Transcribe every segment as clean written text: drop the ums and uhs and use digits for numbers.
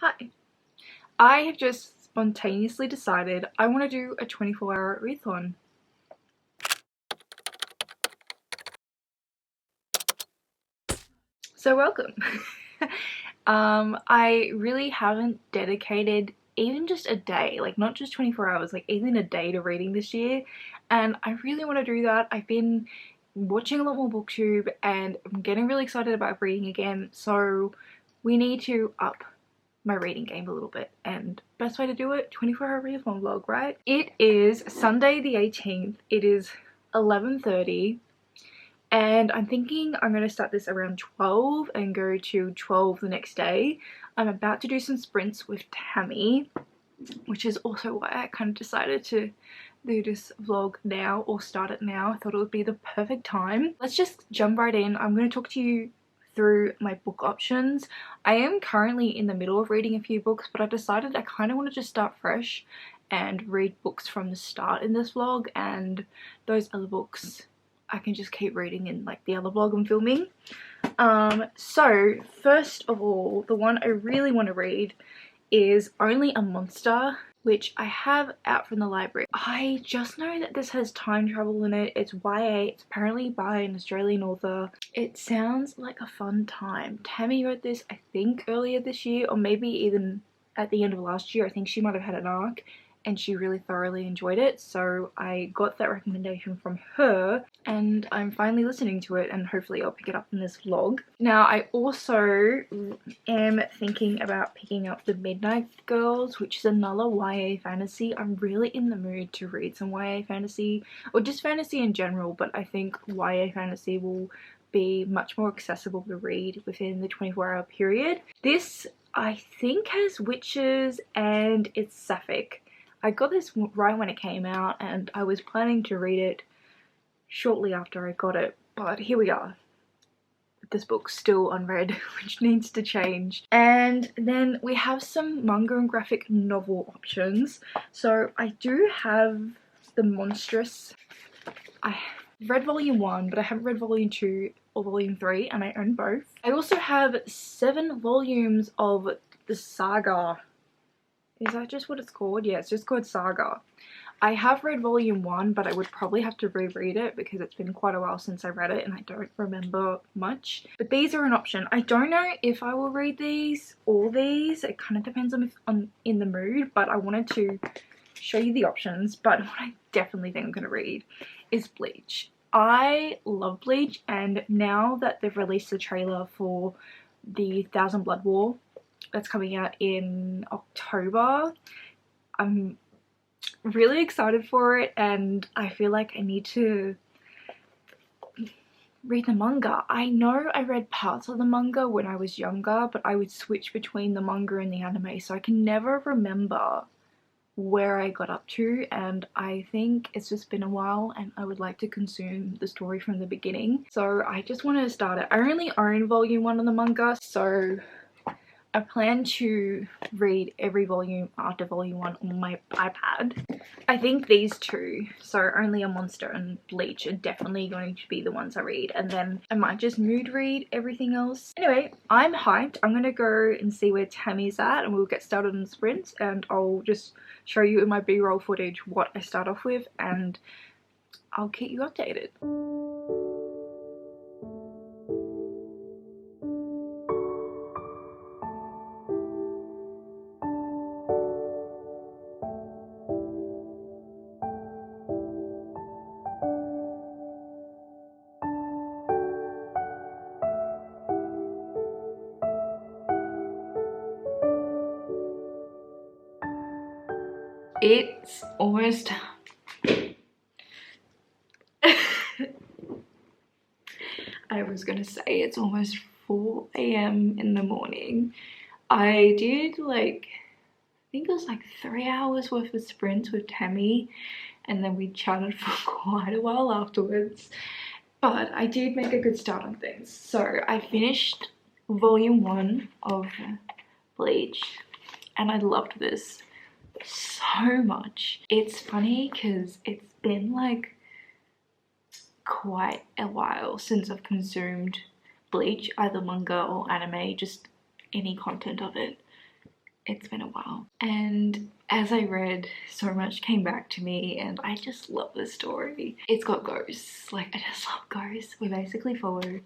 Hi. I have just spontaneously decided I want to do a 24-hour readathon. So welcome. I really haven't dedicated even just a day, like not just 24 hours, like even a day to reading this year, and I really want to do that. I've been watching a lot more booktube and I'm getting really excited about reading again, so we need to up my reading game a little bit, and best way to do it, 24-hour readathon vlog, right? It is Sunday the 18th. It is 11:30 and I'm thinking I'm going to start this around 12 and go to 12 the next day. I'm about to do some sprints with Tammy, which is also why I kind of decided to do this vlog now, or start it now. I thought it would be the perfect time. Let's just jump right in. I'm going to talk to you through my book options. I am currently in the middle of reading a few books, but I decided I kind of want to just start fresh and read books from the start in this vlog, and those other books I can just keep reading in like the other vlog I'm filming. So first of all, the one I really want to read is Only a Monster, which I have out from the library. I just know that this has time travel in it. It's YA. It's apparently by an Australian author. It sounds like a fun time. Tammy wrote this, I think, earlier this year, or maybe even at the end of last year. I think she might have had an arc and she really thoroughly enjoyed it, so I got that recommendation from her and I'm finally listening to it, and hopefully I'll pick it up in this vlog. Now I also am thinking about picking up The Midnight Girls, which is another YA fantasy. I'm really in the mood to read some YA fantasy, or just fantasy in general, but I think YA fantasy will be much more accessible to read within the 24-hour period. This, I think, has witches and it's sapphic. I got this right when it came out and I was planning to read it shortly after I got it, but here we are. This book's still unread, which needs to change. And then we have some manga and graphic novel options. So I do have The Monstrous. I read volume 1, but I haven't read volume 2 or volume 3, and I own both. I also have 7 volumes of the saga. Is that just what it's called? Yeah, it's just called Saga. I have read volume 1, but I would probably have to reread it because it's been quite a while since I read it and I don't remember much. But these are an option. I don't know if I will read these or these. It kind of depends on if I'm in the mood, but I wanted to show you the options. But what I definitely think I'm going to read is Bleach. I love Bleach, and now that they've released the trailer for the Thousand Blood War that's coming out in October, I'm really excited for it, and I feel like I need to read the manga. I know I read parts of the manga when I was younger, but I would switch between the manga and the anime, so I can never remember where I got up to, and I think it's just been a while and I would like to consume the story from the beginning. So I just want to start it. I only own volume 1 of the manga, so I plan to read every volume after volume 1 on my iPad. I think these two, so Only a Monster and Bleach, are definitely going to be the ones I read, and then I might just mood read everything else. Anyway, I'm hyped. I'm gonna go and see where Tammy's at and we'll get started on the sprints, and I'll just show you in my B-roll footage what I start off with, and I'll keep you updated. It's almost I was gonna say it's almost 4 AM in the morning. I did like, I think it was like 3 hours worth of sprints with Tammy, and then we chatted for quite a while afterwards. But I did make a good start on things. So I finished volume 1 of Bleach and I loved this so much. It's funny because it's been like quite a while since I've consumed Bleach, either manga or anime, just any content of it. It's been a while, and as I read, so much came back to me, and I just love this story. It's got ghosts. Like, I just love ghosts. We basically follow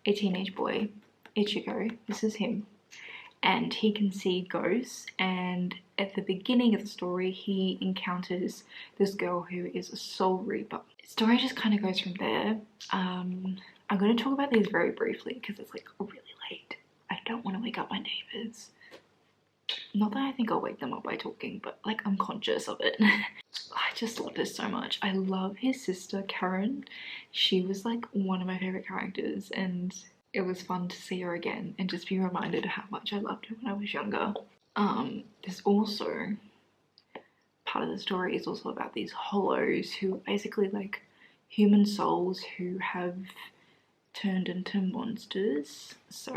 a teenage boy, Ichigo. This is him, and he can see ghosts, and at the beginning of the story he encounters this girl who is a soul reaper. The story just kind of goes from there. I'm going to talk about these very briefly because it's like really late. I don't want to wake up my neighbors. Not that I think I'll wake them up by talking, but like I'm conscious of it. I just love this so much. I love his sister Karen. She was like one of my favorite characters, and it was fun to see her again and just be reminded how much I loved her when I was younger. There's also part of the story is also about these hollows who are basically like human souls who have turned into monsters. So,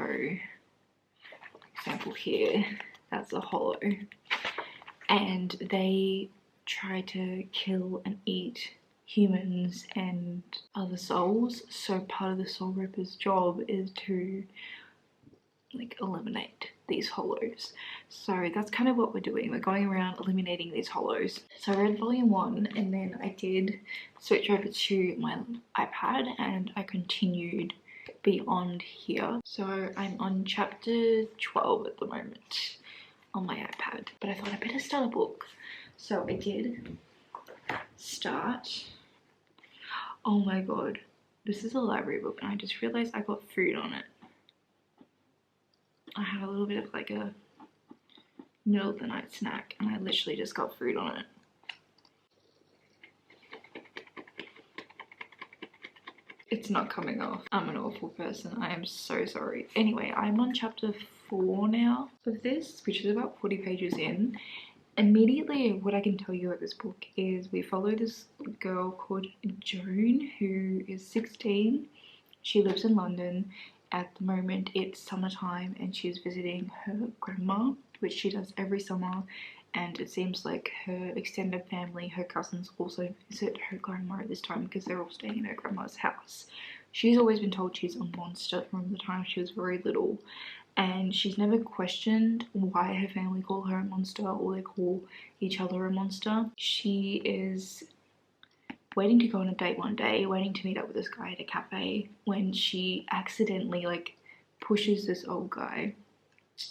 example here, that's a hollow, and they try to kill and eat humans and other souls. So part of the soul reaper's job is to like eliminate these hollows. So that's kind of what we're doing. We're going around eliminating these hollows. So I read volume 1, and then I did switch over to my iPad and I continued beyond here. So I'm on chapter 12 at the moment on my iPad, but I thought I'd better start a book. So I did start. Oh my god, this is a library book, and I just realized I got food on it. I had a little bit of like a middle of the night snack, and I literally just got food on it. It's not coming off. I'm an awful person. I am so sorry. Anyway, I'm on chapter 4 now of this, which is about 40 pages in. Immediately, what I can tell you about this book is we follow this girl called Joan, who is 16. She lives in London. At the moment, it's summertime, and she's visiting her grandma, which she does every summer. And it seems like her extended family, her cousins, also visit her grandma at this time because they're all staying in her grandma's house. She's always been told she's a monster from the time she was very little, and she's never questioned why her family call her a monster or they call each other a monster. She is waiting to go on a date one day, waiting to meet up with this guy at a cafe, when she accidentally like pushes this old guy,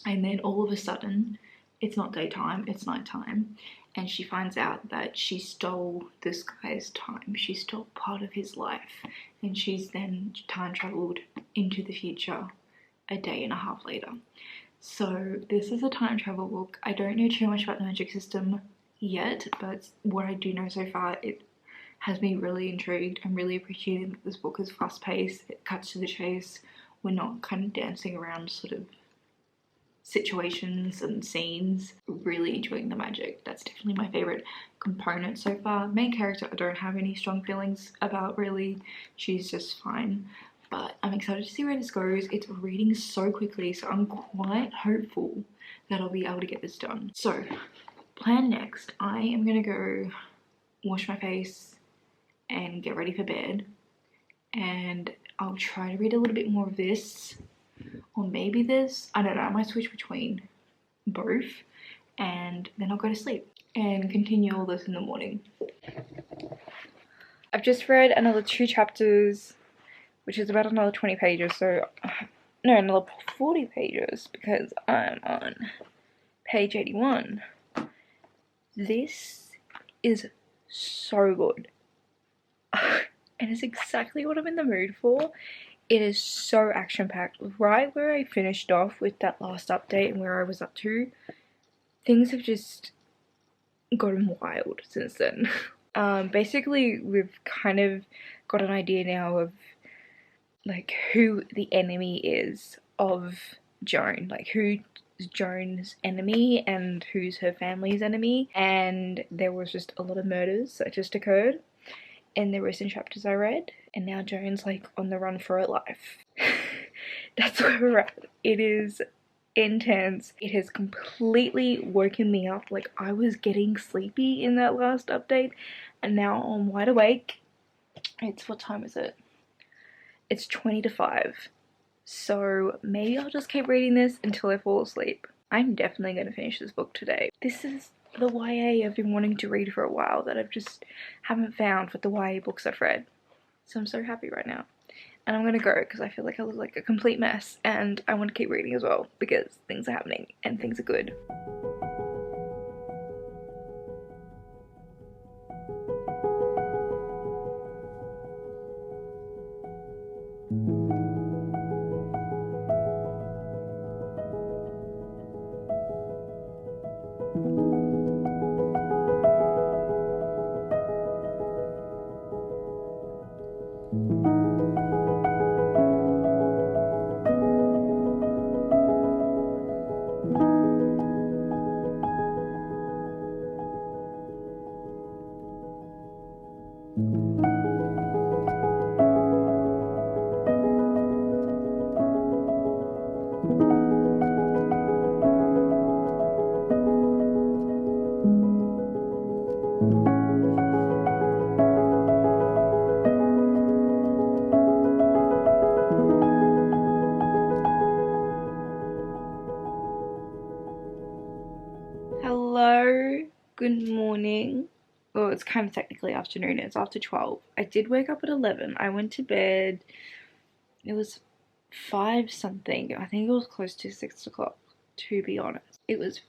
and then all of a sudden it's not daytime, it's nighttime, and she finds out that she stole this guy's time. She stole part of his life, and she's then time traveled into the future a day and a half later. So this is a time travel book. I don't know too much about the magic system yet, but what I do know so far, it has me really intrigued. I'm really appreciating that this book is fast paced, it cuts to the chase. We're not kind of dancing around sort of situations and scenes. Really enjoying the magic. That's definitely my favorite component so far. Main character I don't have any strong feelings about really. She's just fine, but I'm excited to see where this goes. It's reading so quickly, so I'm quite hopeful that I'll be able to get this done. So plan next, I am gonna go wash my face and get ready for bed, and I'll try to read a little bit more of this, or maybe this, I don't know, I might switch between both, and then I'll go to sleep and continue all this in the morning. I've just read another 2 chapters, which is about another 20 pages, so no, another 40 pages because I'm on page 81. This is so good. And it's exactly what I'm in the mood for. It is so action-packed. Right where I finished off with that last update and where I was up to, things have just gotten wild since then. Basically, we've kind of got an idea now of like who the enemy is of Joan, like who's Joan's enemy and who's her family's enemy. And there was just a lot of murders that just occurred in the recent chapters I read, and now Joan's like on the run for her life. That's where we're at. It is intense. It has completely woken me up. Like, I was getting sleepy in that last update, and now I'm wide awake. It's, what time is it? It's 20 to 5. So maybe I'll just keep reading this until I fall asleep. I'm definitely going to finish this book today. This is the YA I've been wanting to read for a while that I've just haven't found with the YA books I've read. So I'm so happy right now. And I'm going to go because I feel like I look like a complete mess and I want to keep reading as well because things are happening and things are good. Hello, good morning. Well, it's kind of technically afternoon, it's after 12. I did wake up at 11. I went to bed, it was 5 something. I think it was close to 6 o'clock, to be honest. It was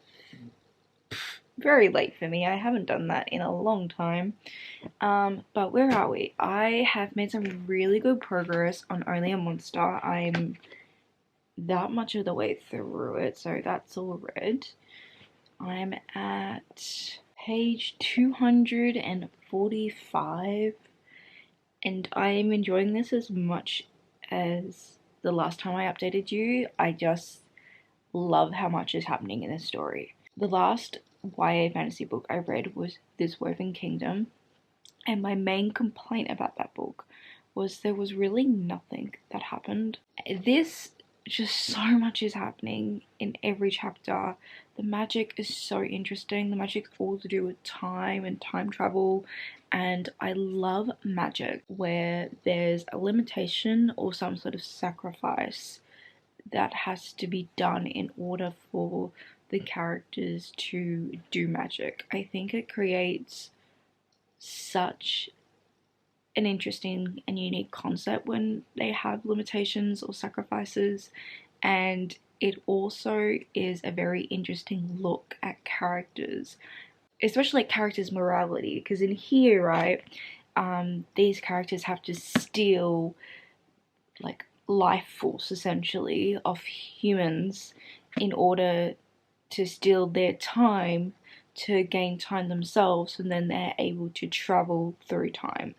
very late for me. I haven't done that in a long time. But where are we? I have made some really good progress on Only a Monster. I'm that much of the way through it, so that's all read. I'm at page 245 and I am enjoying this as much as the last time I updated you. I just love how much is happening in this story. The last YA fantasy book I read was This Woven Kingdom, and my main complaint about that book was there was really nothing that happened. This, just so much is happening in every chapter. The magic is so interesting. The magic's all to do with time and time travel, and I love magic where there's a limitation or some sort of sacrifice that has to be done in order for the characters to do magic. I think it creates such an interesting and unique concept when they have limitations or sacrifices, and it also is a very interesting look at characters, especially like characters' morality, because in here, right, these characters have to steal like life force essentially of humans in order to steal their time to gain time themselves, and then they're able to travel through time.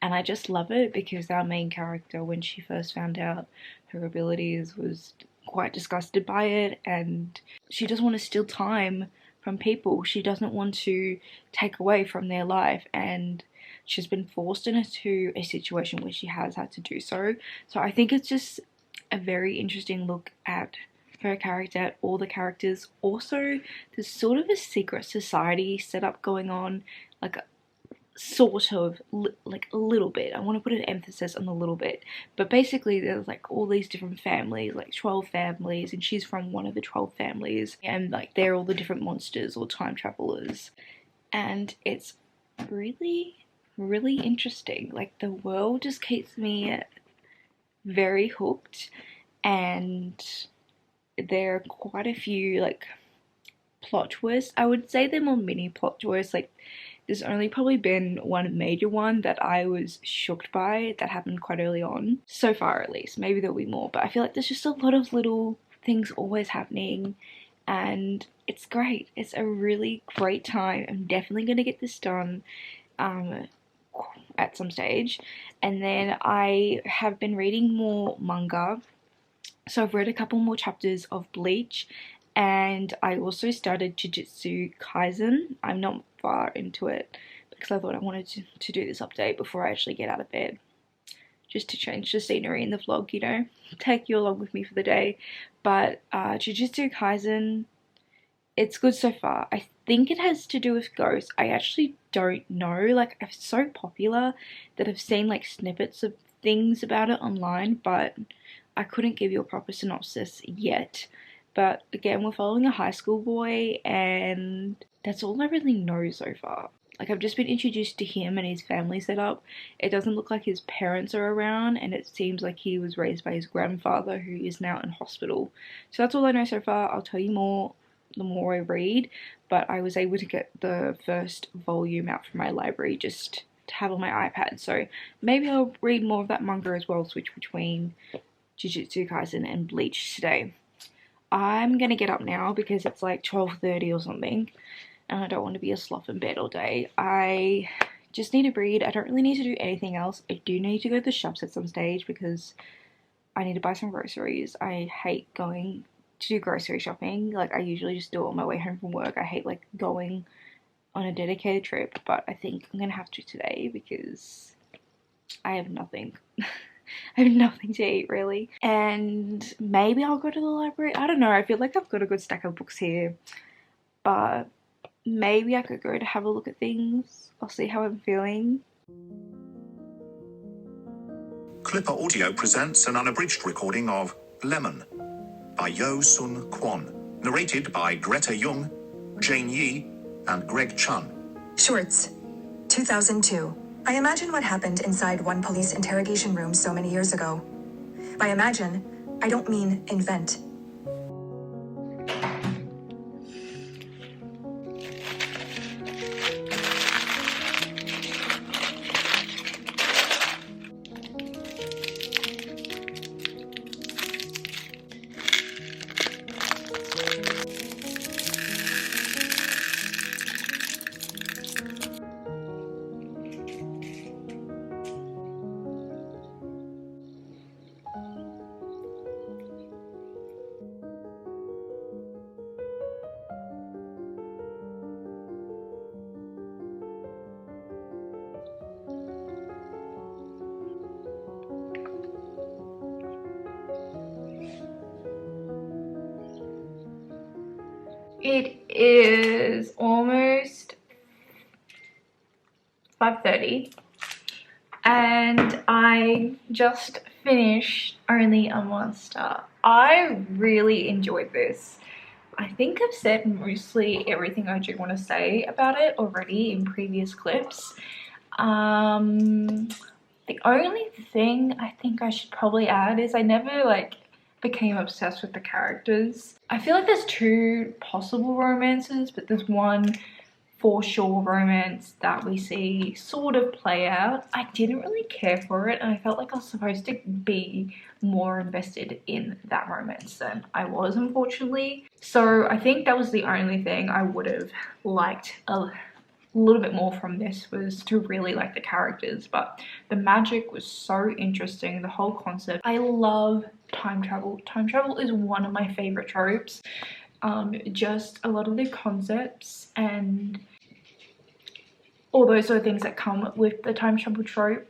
And I just love it because our main character, when she first found out her abilities, was quite disgusted by it, and she doesn't want to steal time from people. She doesn't want to take away from their life, and she's been forced into a situation where she has had to do so. So I think it's just a very interesting look at her character, at all the characters. Also, there's sort of a secret society setup going on, like sort of, like a little bit. I want to put an emphasis on the little bit, but basically there's like all these different families, like 12 families, and she's from one of the 12 families, and like they're all the different monsters or time travelers, and it's really interesting. Like the world just keeps me very hooked, and there are quite a few like plot twists. I would say they're more mini plot twists. Like there's only probably been one major one that I was shocked by that happened quite early on, so far at least. Maybe there'll be more, but I feel like there's just a lot of little things always happening, and it's great. It's a really great time. I'm definitely going to get this done at some stage. And then I have been reading more manga, so I've read a couple more chapters of Bleach, and I also started Jujutsu Kaisen. I'm not far into it because I thought I wanted to do this update before I actually get out of bed, just to change the scenery in the vlog, you know, take you along with me for the day. But Jujutsu Kaisen, it's good so far. I think it has to do with ghosts. I actually don't know. Like, it's so popular that I've seen like snippets of things about it online, but I couldn't give you a proper synopsis yet. But again, we're following a high school boy, and that's all I really know so far. Like, I've just been introduced to him and his family setup. It doesn't look like his parents are around, and it seems like he was raised by his grandfather, who is now in hospital. So that's all I know so far. I'll tell you more the more I read, but I was able to get the first volume out from my library just to have on my iPad. So maybe I'll read more of that manga as well, switch between Jujutsu Kaisen and Bleach today. I'm gonna get up now because it's like 12:30 or something, and I don't want to be a sloth in bed all day. I just need to read. I don't really need to do anything else. I do need to go to the shops at some stage because I need to buy some groceries. I hate going to do grocery shopping. Like, I usually just do it on my way home from work. I hate like going on a dedicated trip, but I think I'm gonna have to today because I have nothing. I have nothing to eat really. And maybe I'll go to the library. I don't know. I feel like I've got a good stack of books here, but maybe I could go to have a look at things. I'll see how I'm feeling. Clipper Audio presents an unabridged recording of Lemon by Yeo-Sun Kwon, narrated by Greta Jung, Jane Yi, and Greg Chun. Shorts, 2002. I imagine what happened inside one police interrogation room so many years ago. By imagine, I don't mean invent. It is almost 5:30 and I just finished Only a Monster. I really enjoyed this. I think I've said mostly everything I do want to say about it already in previous clips. The only thing I think I should probably add is I never became obsessed with the characters. I feel like there's two possible romances, but there's one for sure romance that we see sort of play out. I didn't really care for it, and I felt like I was supposed to be more invested in that romance than I was, unfortunately. So I think that was the only thing I would have liked a little bit more from this, was to really like the characters. But the magic was so interesting, the whole concept. I love time travel. Time travel is one of my favorite tropes. Just a lot of the concepts and all those sort of things that come with the time travel trope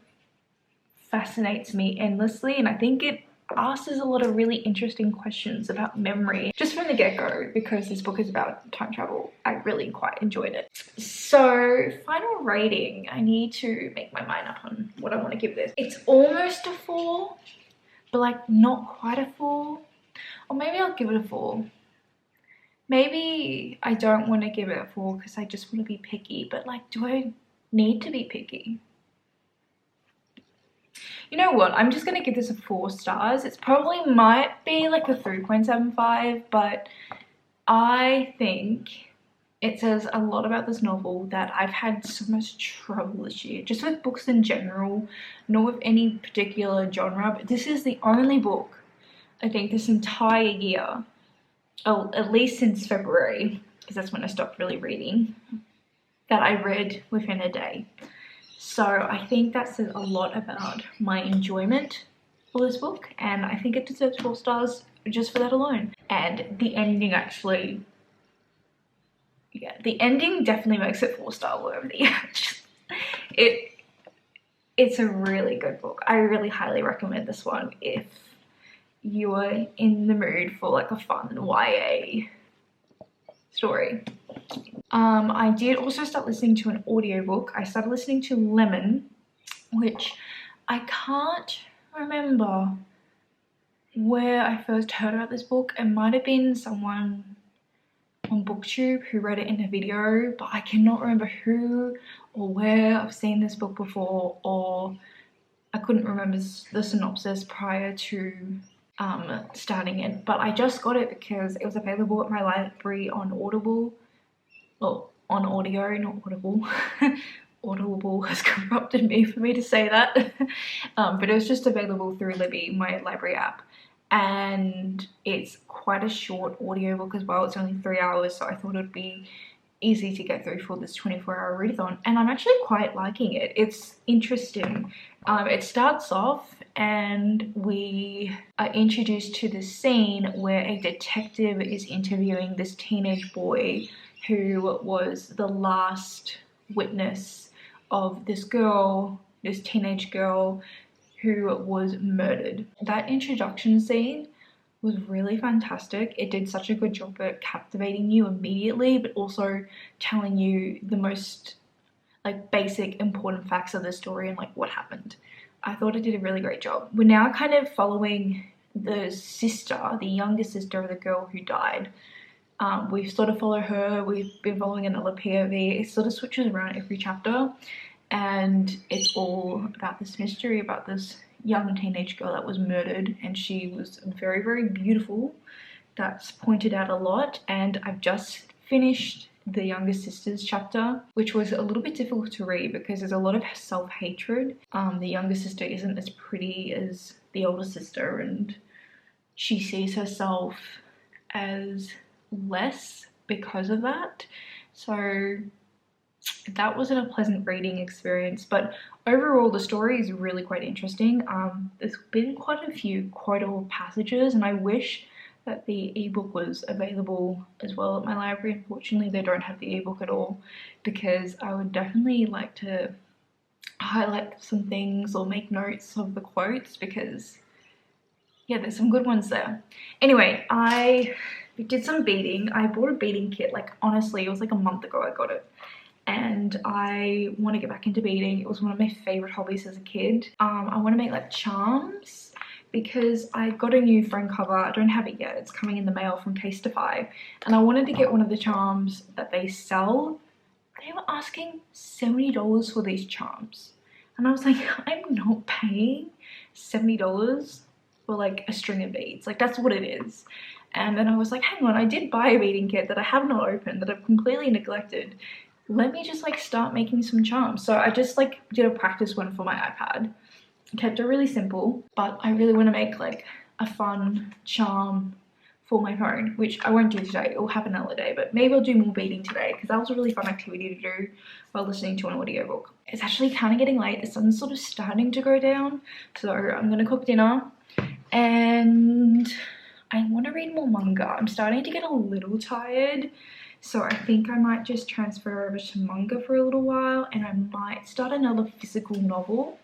fascinates me endlessly, and I think it asks us a lot of really interesting questions about memory just from the get-go, because this book is about time travel. I really quite enjoyed it. So final rating, I need to make my mind up on what I want to give this. It's almost a 4, but like not quite a 4, or maybe I'll give it a 4. Maybe I don't want to give it a 4 because I just want to be picky, but like, do I need to be picky? You know what, I'm just going to give this a 4 stars. It probably might be like a 3.75, but I think it says a lot about this novel that I've had so much trouble this year, just with books in general, not with any particular genre, but this is the only book, I think, this entire year, at least since February, because that's when I stopped really reading, that I read within a day. So I think that says a lot about my enjoyment for this book, and I think it deserves 4 stars just for that alone. And the ending actually, yeah, the ending definitely makes it 4-star worthy. It's a really good book. I really highly recommend this one if you are in the mood for like a fun YA story. I did also start listening to an audiobook. I started listening to Lemon, which I can't remember where I first heard about this book. It might have been someone on BookTube who read it in a video, but I cannot remember who or where I've seen this book before, or I couldn't remember the synopsis prior to starting it. But I just got it because it was available at my library on Audible, well, on audio, not Audible. Audible has corrupted me for me to say that. But it was just available through Libby, my library app. And it's quite a short audiobook as well. It's only 3 hours, so I thought it'd be easy to get through for this 24-hour readathon, and I'm actually quite liking it. It's interesting. It starts off and we are introduced to this scene where a detective is interviewing this teenage boy who was the last witness of this girl, this teenage girl who was murdered. That introduction scene was really fantastic. It did such a good job at captivating you immediately, but also telling you the most like basic important facts of the story and like what happened. I thought it did a really great job. We're now kind of following the sister, the younger sister of the girl who died. We sort of follow her. We've been following another POV. It sort of switches around every chapter, and it's all about this mystery about this young teenage girl that was murdered, and she was very, very beautiful. That's pointed out a lot, and I've just finished the younger sister's chapter, which was a little bit difficult to read because there's a lot of self-hatred. The younger sister isn't as pretty as the older sister, and she sees herself as less because of that. So that wasn't a pleasant reading experience, but overall the story is really quite interesting. There's been quite a few quotable passages, and I wish that the ebook was available as well at my library. Unfortunately, they don't have the ebook at all, because I would definitely like to highlight some things or make notes of the quotes, because yeah, there's some good ones there. Anyway, I did some beading. I bought a beading kit, like honestly, it was like a month ago I got it. And I want to get back into beading. It was one of my favorite hobbies as a kid. I want to make like charms because I got a new frame cover. I don't have it yet. It's coming in the mail from Casetify. And I wanted to get one of the charms that they sell. They were asking $70 for these charms. And I was like, I'm not paying $70 for like a string of beads. Like that's what it is. And then I was like, hang on, I did buy a beading kit that I have not opened, that I've completely neglected. Let me just like start making some charms. So I just like did a practice one for my iPad. Kept it really simple, but I really want to make like a fun charm for my phone, which I won't do today. It will happen another day, but maybe I'll do more beading today because that was a really fun activity to do while listening to an audiobook. It's actually kind of getting late. The sun's sort of starting to go down, so I'm gonna cook dinner and I want to read more manga. I'm starting to get a little tired, so I think I might just transfer over to manga for a little while, and I might start another physical novel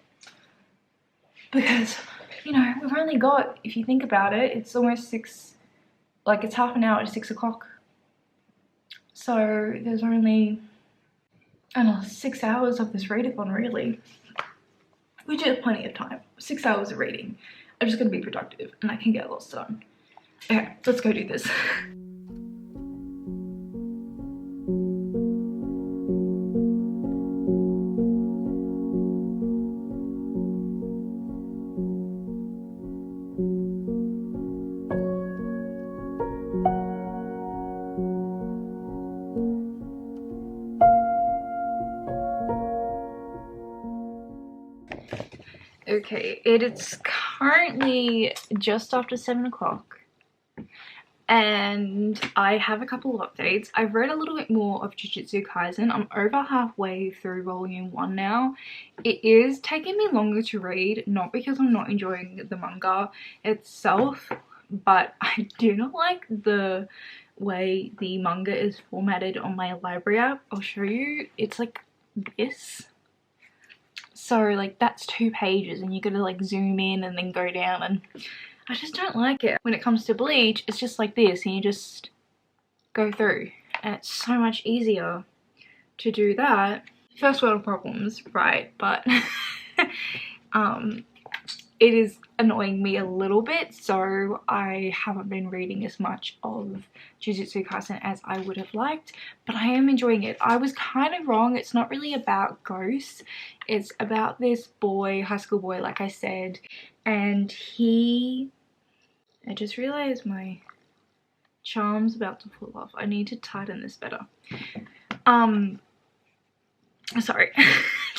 because, you know, we've only got, if you think about it, it's almost 6, like it's half an hour to 6 o'clock. So there's only, I don't know, 6 hours of this readathon really, which is plenty of time. 6 hours of reading. I'm just going to be productive and I can get lots done. Okay, let's go do this. Okay, it is currently just after 7 o'clock and I have a couple of updates. I've read a little bit more of Jujutsu Kaisen. I'm over halfway through volume 1 now. It is taking me longer to read, not because I'm not enjoying the manga itself, but I do not like the way the manga is formatted on my library app. I'll show you. It's like this. So like that's 2 pages and you gotta like zoom in and then go down, and I just don't like it. When it comes to Bleach, it's just like this and you just go through, and it's so much easier to do that. First world problems, right? But it is annoying me a little bit, so I haven't been reading as much of Jujutsu Kaisen as I would have liked, but I am enjoying it. I was kind of wrong. It's not really about ghosts. It's about this boy, high school boy, like I said, and I just realized my charm's about to fall off. I need to tighten this better. Sorry,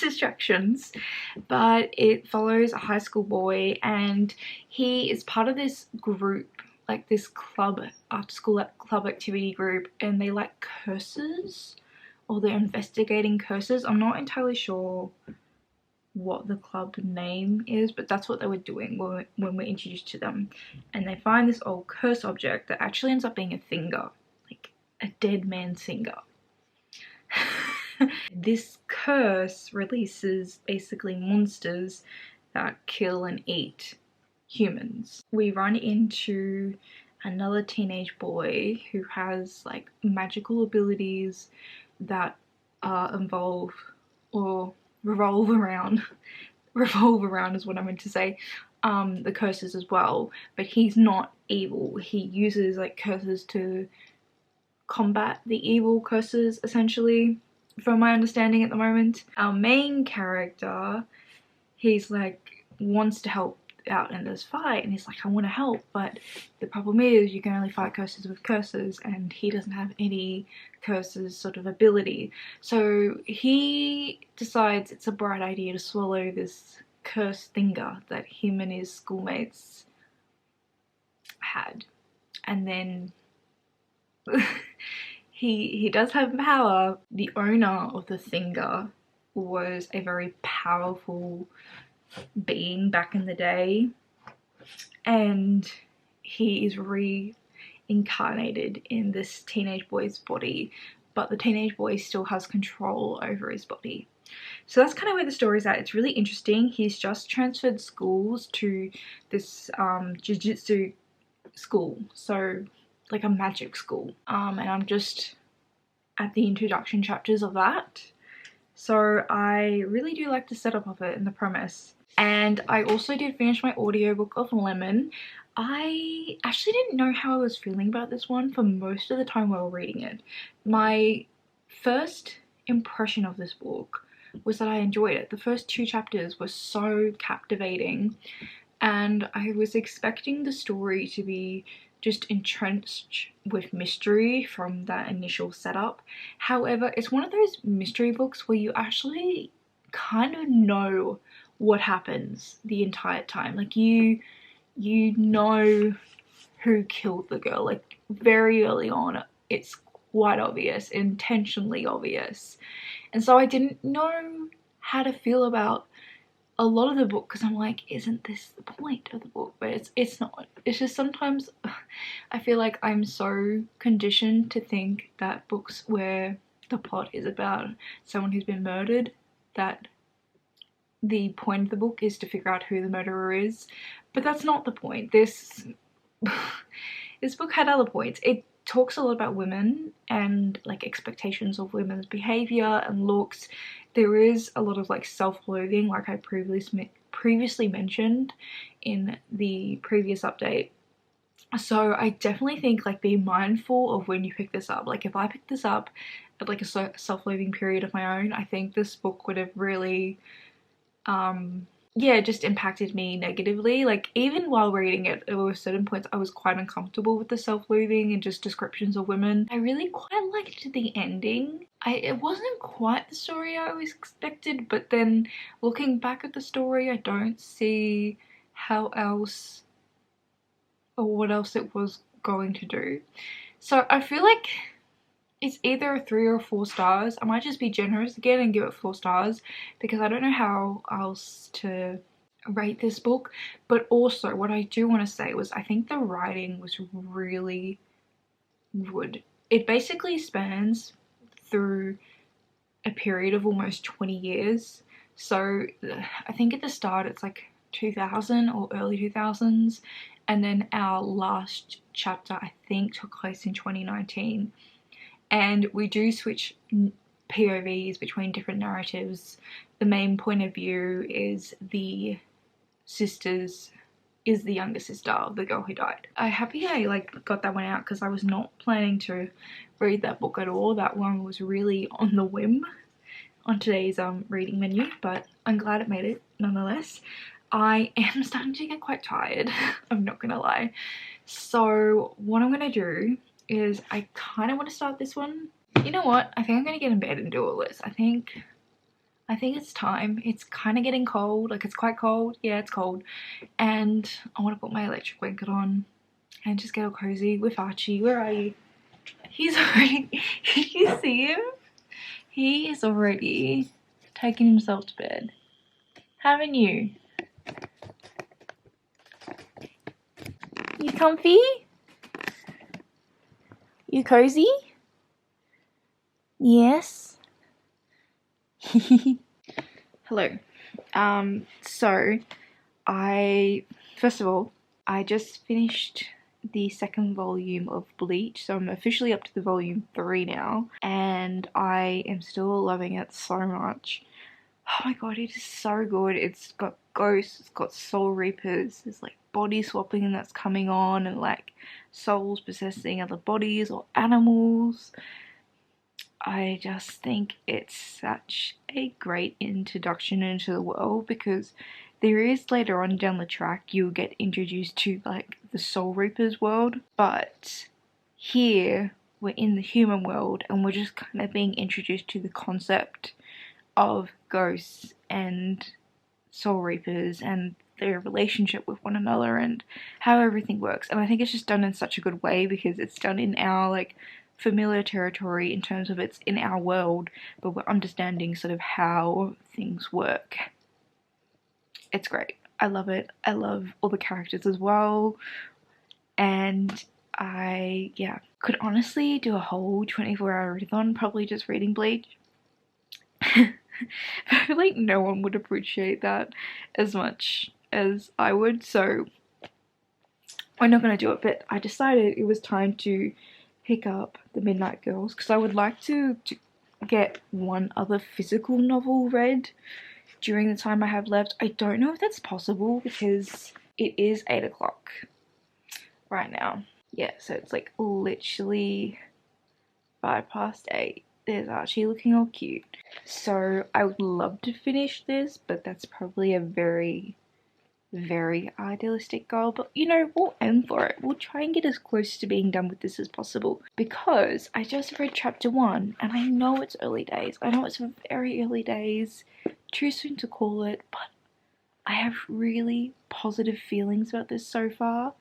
distractions. But it follows a high school boy, and he is part of this group, like this club, after school club activity group, and they like curses, or they're investigating curses. I'm not entirely sure what the club name is, but that's what they were doing when we're introduced to them. And they find this old curse object that actually ends up being a finger, like a dead man's finger. This curse releases basically monsters that kill and eat humans. We run into another teenage boy who has like magical abilities that revolve around is what I meant to say, the curses as well, but he's not evil. He uses like curses to combat the evil curses, essentially, from my understanding at the moment. Our main character, he's like wants to help out in this fight, and he's like, I want to help, but the problem is you can only fight curses with curses, and he doesn't have any curses sort of ability. So he decides it's a bright idea to swallow this cursed finger that him and his schoolmates had, and then he does have power. The owner of the finger was a very powerful being back in the day, and he is reincarnated in this teenage boy's body, but the teenage boy still has control over his body. So that's kind of where the story's at. It's really interesting. He's just transferred schools to this Jujutsu school, so like a magic school, and I'm just at the introduction chapters of that. So I really do like the setup of it and the premise. And I also did finish my audiobook of Lemon. I actually didn't know how I was feeling about this one for most of the time while reading it. My first impression of this book was that I enjoyed it. The first 2 chapters were so captivating, and I was expecting the story to be just entrenched with mystery from that initial setup. However, it's one of those mystery books where you actually kind of know what happens the entire time. Like you know who killed the girl. Like very early on, it's quite obvious, intentionally obvious. And so I didn't know how to feel about a lot of the book, because I'm like, isn't this the point of the book? But it's not. It's just sometimes I feel like I'm so conditioned to think that books where the plot is about someone who's been murdered, that the point of the book is to figure out who the murderer is. But that's not the point. This book had other points. It talks a lot about women and like expectations of women's behavior and looks. There is a lot of like self-loathing, like I previously mentioned in the previous update. So I definitely think like be mindful of when you pick this up. Like if I picked this up at like a self-loathing period of my own, I think this book would have really yeah, just impacted me negatively. Like even while reading it, there were certain points I was quite uncomfortable with the self-loathing and just descriptions of women. I really quite liked the ending. It wasn't quite the story I always expected, but then looking back at the story, I don't see how else or what else it was going to do. So I feel like it's either a 3 or 4 stars. I might just be generous again and give it 4 stars because I don't know how else to rate this book. But also what I do want to say was I think the writing was really good. It basically spans through a period of almost 20 years. So I think at the start it's like 2000 or early 2000s, and then our last chapter I think took place in 2019. And we do switch POVs between different narratives. The main point of view is the sisters is the younger sister of the girl who died. I'm happy I like got that one out because I was not planning to read that book at all. That one was really on the whim on today's reading menu, but I'm glad it made it nonetheless. I am starting to get quite tired, I'm not gonna lie. So what I'm gonna do is I kind of want to start this one. You know what? I think I'm gonna get in bed and do all this. I think it's time. It's kind of getting cold. Like, it's quite cold. Yeah, it's cold. And I want to put my electric blanket on and just get all cozy with Archie. Where are you? He's already... Did you see him? He is already taking himself to bed. Haven't you? You comfy? You cozy? Yes. Hello. So first of all, I just finished the second volume of Bleach, so I'm officially up to the volume 3 now, and I am still loving it so much. Oh my god, it is so good. It's got ghosts, it's got soul reapers, there's like body swapping that's coming on, and like souls possessing other bodies or animals. I just think it's such a great introduction into the world, because there is later on down the track you'll get introduced to like the Soul Reapers world, but here we're in the human world and we're just kind of being introduced to the concept of ghosts and Soul Reapers and their relationship with one another and how everything works. And I think it's just done in such a good way because it's done in our like familiar territory in terms of it's in our world, but we're understanding sort of how things work. It's great. I love it. I love all the characters as well. And I, could honestly do a whole 24-hour readathon probably just reading Bleach. I feel like no one would appreciate that as much as I would, so we're not going to do it, but I decided it was time to pick up The Midnight Girls because I would like to get one other physical novel read during the time I have left. I don't know if that's possible because it is 8 o'clock right now. Yeah, so it's like literally 8:05. There's Archie looking all cute. So I would love to finish this, but that's probably a very, very idealistic goal. But you know, we'll aim for it. We'll try and get as close to being done with this as possible. Because I just read chapter 1 and I know it's early days. I know it's very early days. Too soon to call it, but I have really positive feelings about this so far.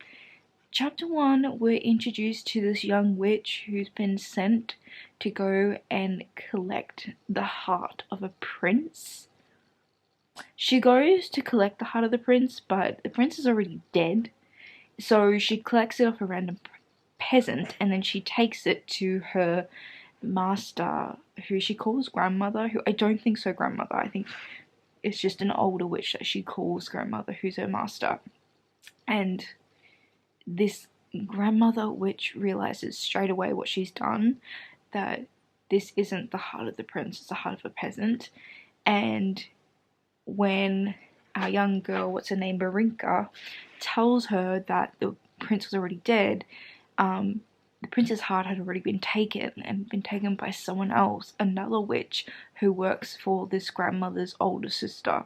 Chapter 1, we're introduced to this young witch who's been sent to go and collect the heart of a prince. She goes to collect the heart of the prince, but the prince is already dead. So she collects it off a random peasant and then she takes it to her master, who she calls grandmother, who I don't think so grandmother. I think it's just an older witch that she calls grandmother, who's her master. And this grandmother witch realizes straight away what she's done, that this isn't the heart of the prince, it's the heart of a peasant. And when our young girl, what's her name, Barinka, tells her that the prince was already dead, the prince's heart had already been taken and been taken by someone else, another witch who works for this grandmother's older sister.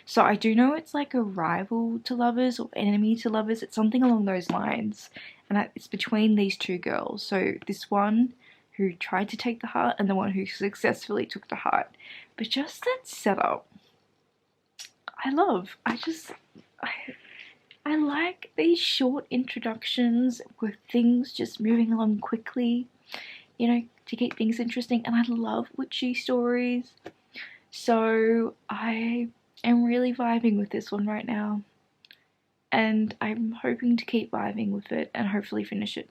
So I do know it's like a rival to lovers or enemy to lovers. It's something along those lines. And it's between these two girls. So this one who tried to take the heart and the one who successfully took the heart. But just that setup, I love. I like these short introductions with things just moving along quickly, you know, to keep things interesting. And I love witchy stories. So I am really vibing with this one right now. And I'm hoping to keep vibing with it and hopefully finish it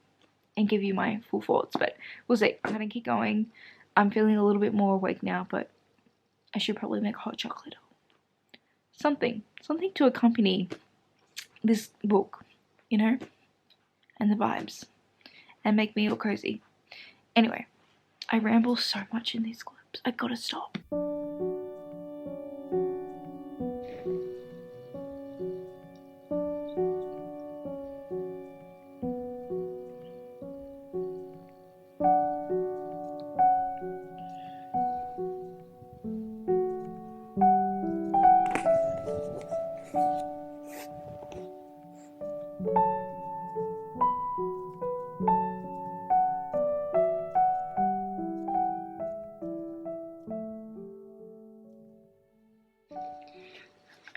and give you my full thoughts. But we'll see. I'm going to keep going. I'm feeling a little bit more awake now, but I should probably make hot chocolate. Something to accompany this book, you know, and the vibes, and make me all cozy. Anyway, I ramble so much in these clips. I gotta stop.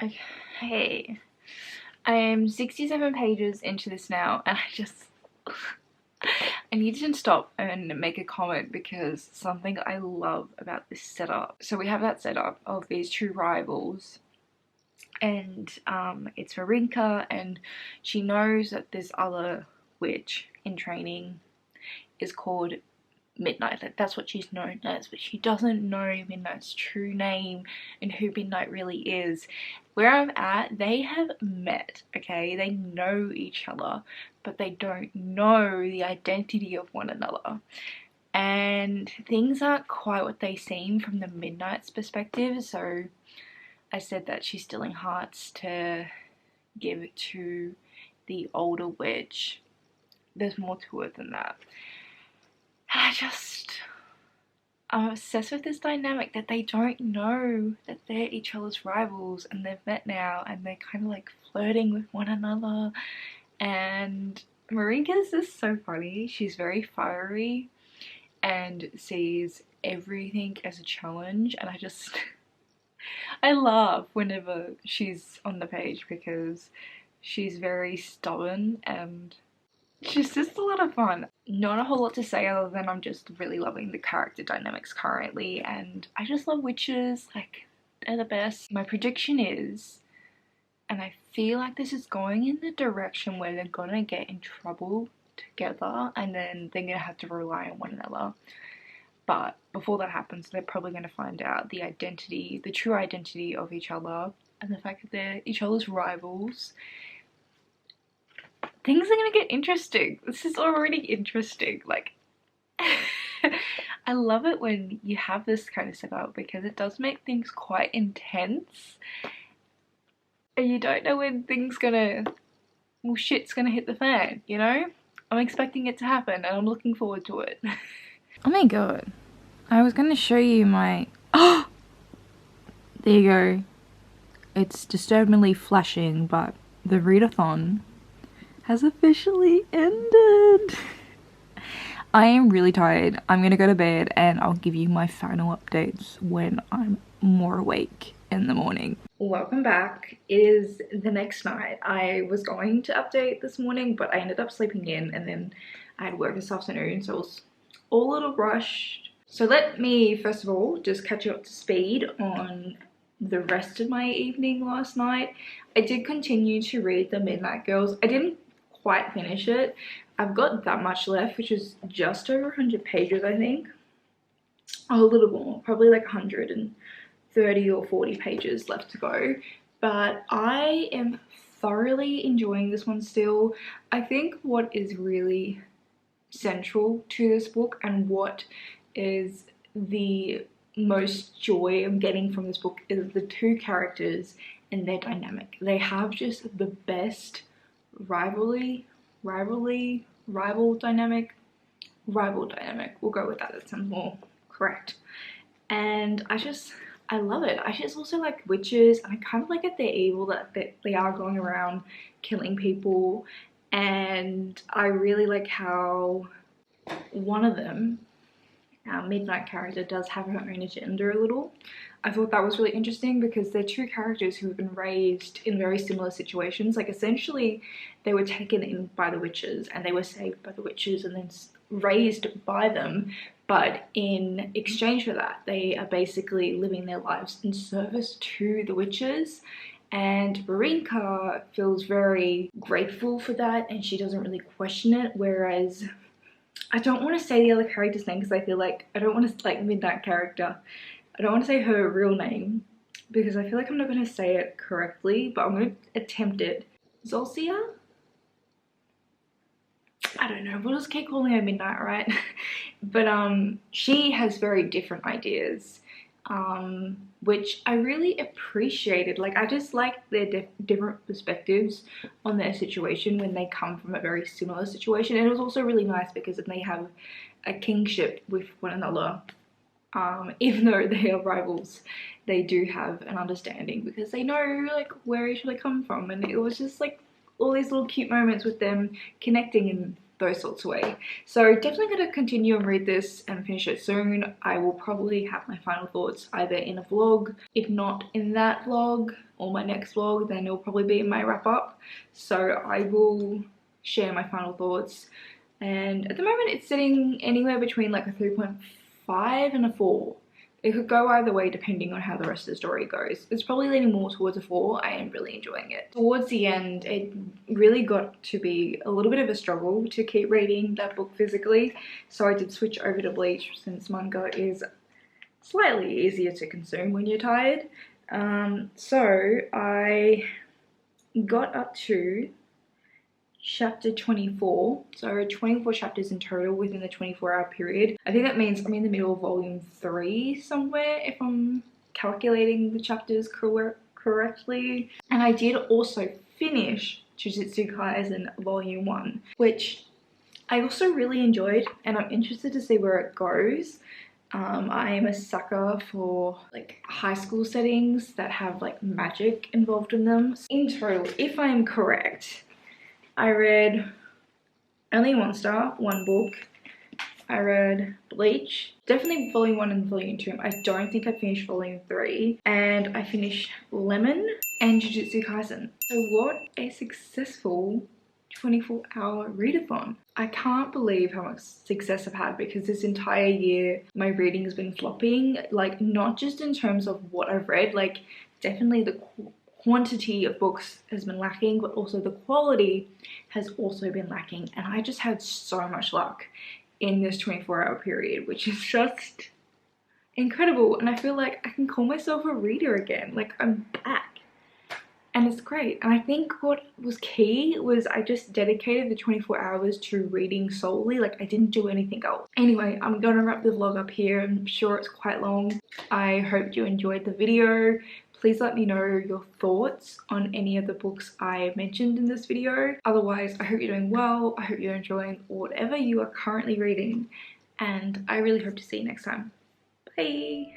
Okay, I am 67 pages into this now, and I need to stop and make a comment because something I love about this setup. So we have that setup of these two rivals, and it's Marinka, and she knows that this other witch in training is called Midnight. Like, that's what she's known as, but she doesn't know Midnight's true name and who Midnight really is. Where I'm at, they have met, okay? They know each other, but they don't know the identity of one another. And things aren't quite what they seem from the Midnight's perspective, so I said that she's stealing hearts to give it to the older witch. There's more to it than that. I'm obsessed with this dynamic that they don't know that they're each other's rivals, and they've met now and they're kind of like flirting with one another. And Marinka's just so funny. She's very fiery and sees everything as a challenge, and I laugh whenever she's on the page because she's very stubborn and she's just a lot of fun. Not a whole lot to say other than I'm just really loving the character dynamics currently, and I just love witches. Like, they're the best. My prediction is, and I feel like this is going in the direction where they're gonna get in trouble together and then they're gonna have to rely on one another. But before that happens, they're probably gonna find out the identity, the true identity of each other, and the fact that they're each other's rivals. Things are gonna get interesting. This is already interesting. Like, I love it when you have this kind of setup because it does make things quite intense. And you don't know when shit's gonna hit the fan, you know? I'm expecting it to happen and I'm looking forward to it. Oh my god. I was gonna show you my... Oh! There you go. It's disturbingly flashing, but the readathon has officially ended. I am really tired. I'm gonna go to bed and I'll give you my final updates when I'm more awake in the morning. Welcome back. It is the next night. I was going to update this morning, but I ended up sleeping in and then I had work this afternoon, so it was all a little rushed. So let me first of all just catch you up to speed on the rest of my evening last night. I did continue to read The Midnight Girls. I didn't quite finish it. I've got that much left, which is just over 100 pages, I think. Oh, a little more, probably like 130 or 40 pages left to go. But I am thoroughly enjoying this one still. I think what is really central to this book and what is the most joy I'm getting from this book is the two characters and their dynamic. They have just the best rival dynamic. We'll go with that. That sounds more correct. And I love it. I just also like witches, and I kind of like that they're evil, that they are going around killing people. And I really like how one of them, our Midnight character, does have her own agenda a little. I thought that was really interesting because they're two characters who have been raised in very similar situations. Like, essentially they were taken in by the witches and they were saved by the witches and then raised by them, but in exchange for that they are basically living their lives in service to the witches. And Marinka feels very grateful for that and she doesn't really question it, whereas I don't want to say the other character's name because I feel like I don't want to, like, Midnight character, I don't want to say her real name because I feel like I'm not going to say it correctly, but I'm going to attempt it. Zolcia? I don't know, we'll just keep calling her Midnight, right? But she has very different ideas, which I really appreciated. Like, I just like their different perspectives on their situation when they come from a very similar situation. And it was also really nice because then they have a kingship with one another. Even though they are rivals, they do have an understanding because they know, like, where each other come from. And it was just like all these little cute moments with them connecting and those sorts of way. So definitely going to continue and read this and finish it soon. I will probably have my final thoughts either in a vlog, if not in that vlog or my next vlog, then it'll probably be in my wrap up. So I will share my final thoughts, and at the moment it's sitting anywhere between like a 3.5 and a 4. It could go either way depending on how the rest of the story goes. It's probably leaning more towards a 4. I am really enjoying it. Towards the end, it really got to be a little bit of a struggle to keep reading that book physically. So I did switch over to Bleach since manga is slightly easier to consume when you're tired. So I got up to chapter 24, so 24 chapters in total within the 24-hour period. I think that means I'm in the middle of volume 3 somewhere, if I'm calculating the chapters correctly. And I did also finish Jujutsu Kaisen volume 1, which I also really enjoyed, and I'm interested to see where it goes. I am a sucker for like high school settings that have like magic involved in them. In total, if I am correct, I read only one book. I read Bleach, definitely volume 1 and volume 2. I don't think I finished volume 3. And I finished Lemon and Jujutsu Kaisen. So what a successful 24-hour readathon. I can't believe how much success I've had, because this entire year my reading has been flopping, like not just in terms of what I've read, like definitely the quantity of books has been lacking, but also the quality has also been lacking. And I just had so much luck in this 24-hour period, which is just incredible. And I feel like I can call myself a reader again, like I'm back. And it's great. And I think what was key was I just dedicated the 24 hours to reading solely. Like I didn't do anything else. Anyway, I'm gonna wrap the vlog up here. I'm sure it's quite long. I hope you enjoyed the video. Please let me know your thoughts on any of the books I mentioned in this video. Otherwise, I hope you're doing well. I hope you're enjoying whatever you are currently reading. And I really hope to see you next time. Bye!